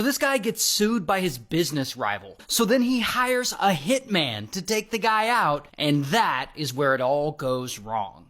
So this guy gets sued by his business rival. So then he hires a hitman to take the guy out, and that is where it all goes wrong.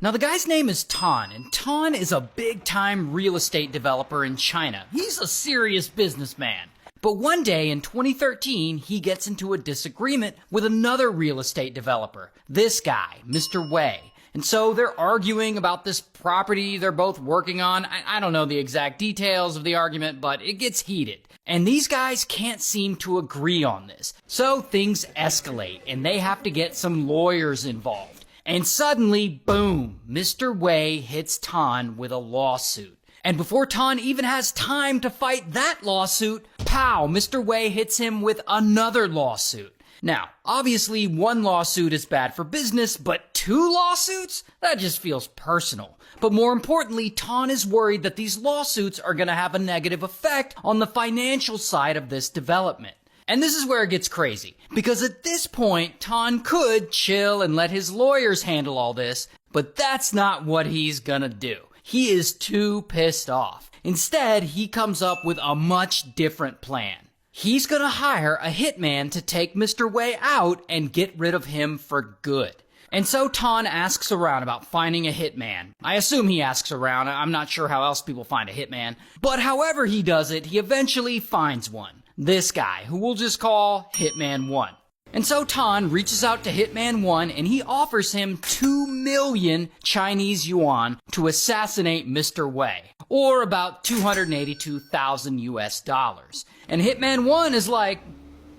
Now the guy's name is Tan, and Tan is a big-time real estate developer in China. He's a serious businessman. But one day in 2013, he gets into a disagreement with another real estate developer. This guy, Mr. Wei. And so they're arguing about this property they're both working on. I don't know the exact details of the argument, but it gets heated. And these guys can't seem to agree on this. So things escalate, and they have to get some lawyers involved. And suddenly, boom, Mr. Wei hits Tan with a lawsuit. And before Tan even has time to fight that lawsuit, pow, Mr. Wei hits him with another lawsuit. Now, obviously, one lawsuit is bad for business, but two lawsuits? That just feels personal. But more importantly, Tan is worried that these lawsuits are going to have a negative effect on the financial side of this development. And this is where it gets crazy, because at this point, Tan could chill and let his lawyers handle all this, but that's not what he's gonna do. He is too pissed off. Instead, he comes up with a much different plan. He's gonna hire a hitman to take Mr. Wei out and get rid of him for good. And so Tan asks around about finding a hitman. I assume he asks around. I'm not sure how else people find a hitman. But however he does it, he eventually finds one. This guy, who we'll just call Hitman 1. And so Tan reaches out to Hitman 1 and he offers him 2 million Chinese yuan to assassinate Mr. Wei, or about 282,000 US dollars. And Hitman 1 is like,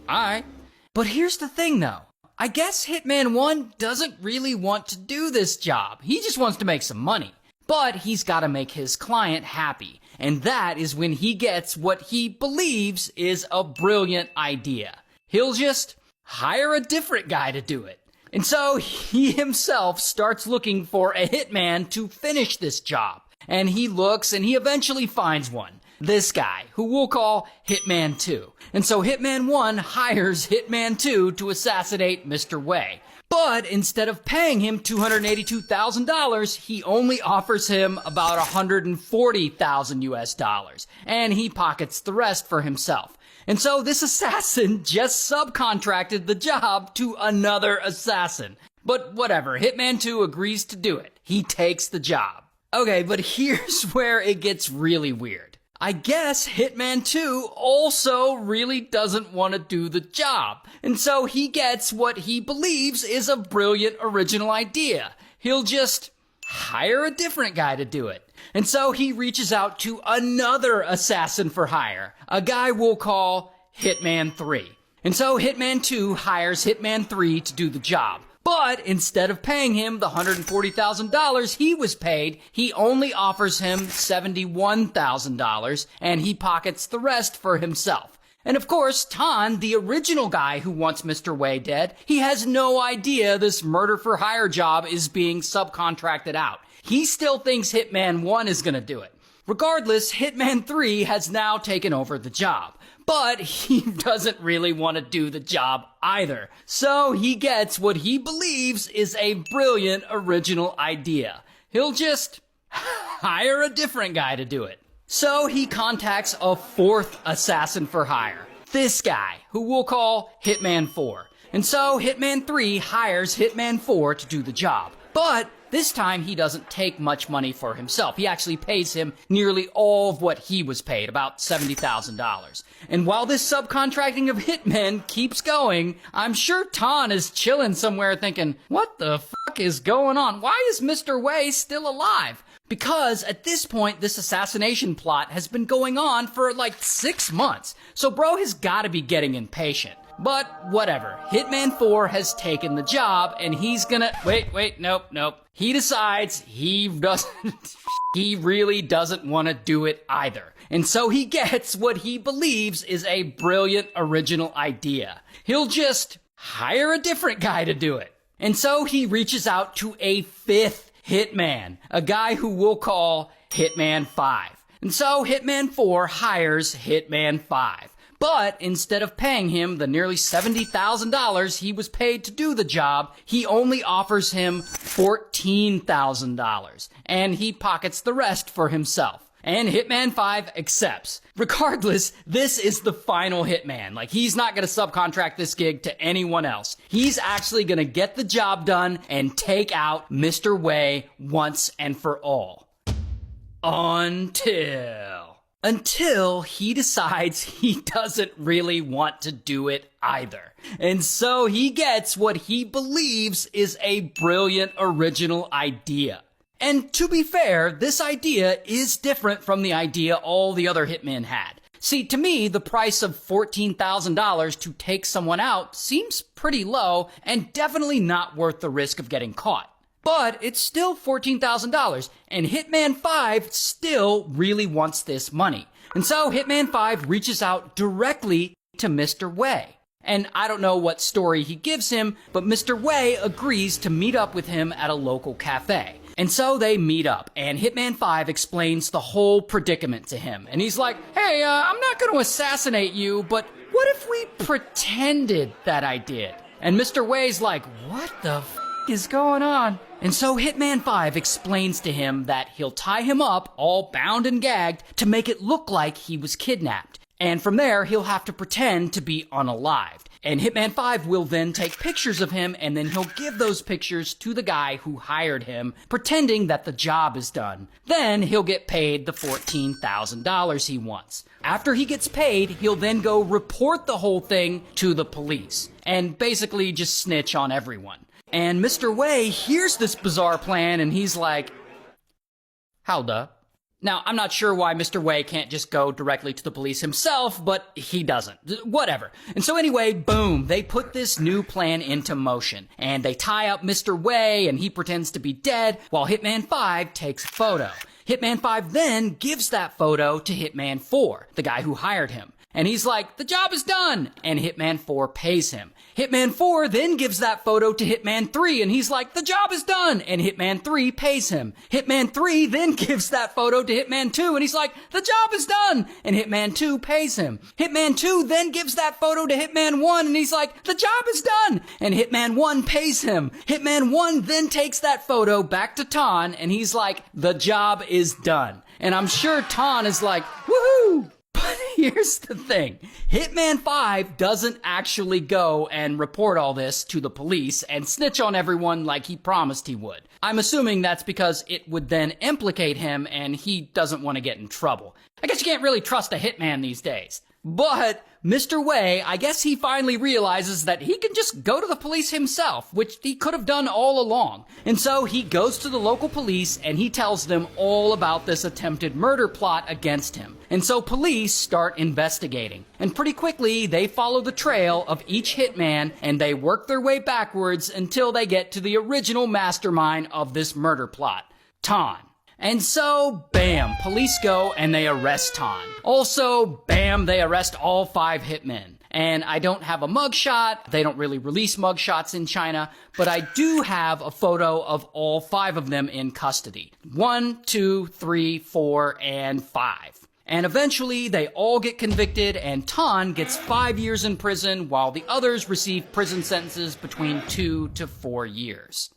alright. But here's the thing though. I guess Hitman 1 doesn't really want to do this job. He just wants to make some money. But he's got to make his client happy. And that is when he gets what he believes is a brilliant idea. He'll just hire a different guy to do it. And so he himself starts looking for a hitman to finish this job. And he looks and he eventually finds one. This guy, who we'll call Hitman 2. And so Hitman 1 hires Hitman 2 to assassinate Mr. Wei. But instead of paying him $282,000, he only offers him about 140,000 US dollars. And he pockets the rest for himself. And so this assassin just subcontracted the job to another assassin. But whatever, Hitman 2 agrees to do it. He takes the job. Okay, but here's where it gets really weird. I guess Hitman 2 also really doesn't want to do the job. And so he gets what he believes is a brilliant original idea. He'll just hire a different guy to do it. And so he reaches out to another assassin for hire, a guy we'll call Hitman 3. And so Hitman 2 hires Hitman 3 to do the job. But instead of paying him the $140,000 he was paid, he only offers him $71,000, and he pockets the rest for himself. And of course, Tan, the original guy who wants Mr. Wei dead, he has no idea this murder-for-hire job is being subcontracted out. He still thinks Hitman 1 is gonna do it. Regardless, Hitman 3 has now taken over the job. But he doesn't really want to do the job either. So he gets what he believes is a brilliant original idea. He'll just hire a different guy to do it. So he contacts a fourth assassin for hire. This guy, who we'll call Hitman 4. And so Hitman 3 hires Hitman 4 to do the job. But this time he doesn't take much money for himself. He actually pays him nearly all of what he was paid, about $70,000. And while this subcontracting of hitmen keeps going, I'm sure Tan is chilling somewhere thinking, what the fuck is going on? Why is Mr. Wei still alive? Because at this point, this assassination plot has been going on for like 6 months. So bro has gotta be getting impatient. But whatever, Hitman 4 has taken the job and he's gonna, nope. He decides he really doesn't want to do it either. And so he gets what he believes is a brilliant original idea. He'll just hire a different guy to do it. And so he reaches out to a fifth hitman, a guy who we'll call Hitman 5. And so Hitman 4 hires Hitman 5. But instead of paying him the nearly $70,000 he was paid to do the job, he only offers him $14,000. And he pockets the rest for himself. And Hitman 5 accepts. Regardless, this is the final hitman. Like, he's not gonna subcontract this gig to anyone else. He's actually gonna get the job done and take out Mr. Wei once and for all. Until he decides he doesn't really want to do it either. And so he gets what he believes is a brilliant original idea. And to be fair, this idea is different from the idea all the other hitmen had. See, to me, the price of $14,000 to take someone out seems pretty low and definitely not worth the risk of getting caught. But it's still $14,000, and Hitman 5 still really wants this money. And so Hitman 5 reaches out directly to Mr. Wei. And I don't know what story he gives him, but Mr. Wei agrees to meet up with him at a local cafe. And so they meet up, and Hitman 5 explains the whole predicament to him. And he's like, hey, I'm not going to assassinate you, but what if we pretended that I did? And Mr. Wei's like, what the is going on? And so Hitman 5 explains to him that he'll tie him up, all bound and gagged, to make it look like he was kidnapped. And from there, he'll have to pretend to be unalived. And Hitman 5 will then take pictures of him, and then he'll give those pictures to the guy who hired him, pretending that the job is done. Then he'll get paid the $14,000 he wants. After he gets paid, he'll then go report the whole thing to the police, and basically just snitch on everyone. And Mr. Wei hears this bizarre plan, and he's like, how the? Now, I'm not sure why Mr. Wei can't just go directly to the police himself, but he doesn't. Whatever. And so anyway, boom, they put this new plan into motion. And they tie up Mr. Wei, and he pretends to be dead, while Hitman 5 takes a photo. Hitman 5 then gives that photo to Hitman 4, the guy who hired him. And he's like, the job is done! And Hitman 4 pays him. Hitman 4 then gives that photo to Hitman 3, and he's like, the job is done! And Hitman 3 pays him. Hitman 3 then gives that photo to Hitman 2, and he's like, the job is done! And Hitman 2 pays him. Hitman 2 then gives that photo to Hitman 1, and he's like, the job is done! And Hitman 1 pays him. Hitman 1 then takes that photo back to Tan, and he's like, the job is done. And I'm sure Tan is like, woohoo! But here's the thing. Hitman 5 doesn't actually go and report all this to the police and snitch on everyone like he promised he would. I'm assuming that's because it would then implicate him and he doesn't want to get in trouble. I guess you can't really trust a hitman these days. But Mr. Wei, I guess he finally realizes that he can just go to the police himself, which he could have done all along. And so he goes to the local police and he tells them all about this attempted murder plot against him. And so police start investigating. And pretty quickly, they follow the trail of each hitman and they work their way backwards until they get to the original mastermind of this murder plot, Tan. And so, bam, police go and they arrest Tan. Also, bam, they arrest all 5 hitmen. And I don't have a mugshot. They don't really release mugshots in China, but I do have a photo of all 5 of them in custody. 1, 2, 3, 4, and 5. And eventually, they all get convicted, and Tan gets 5 years in prison, while the others receive prison sentences between 2 to 4 years.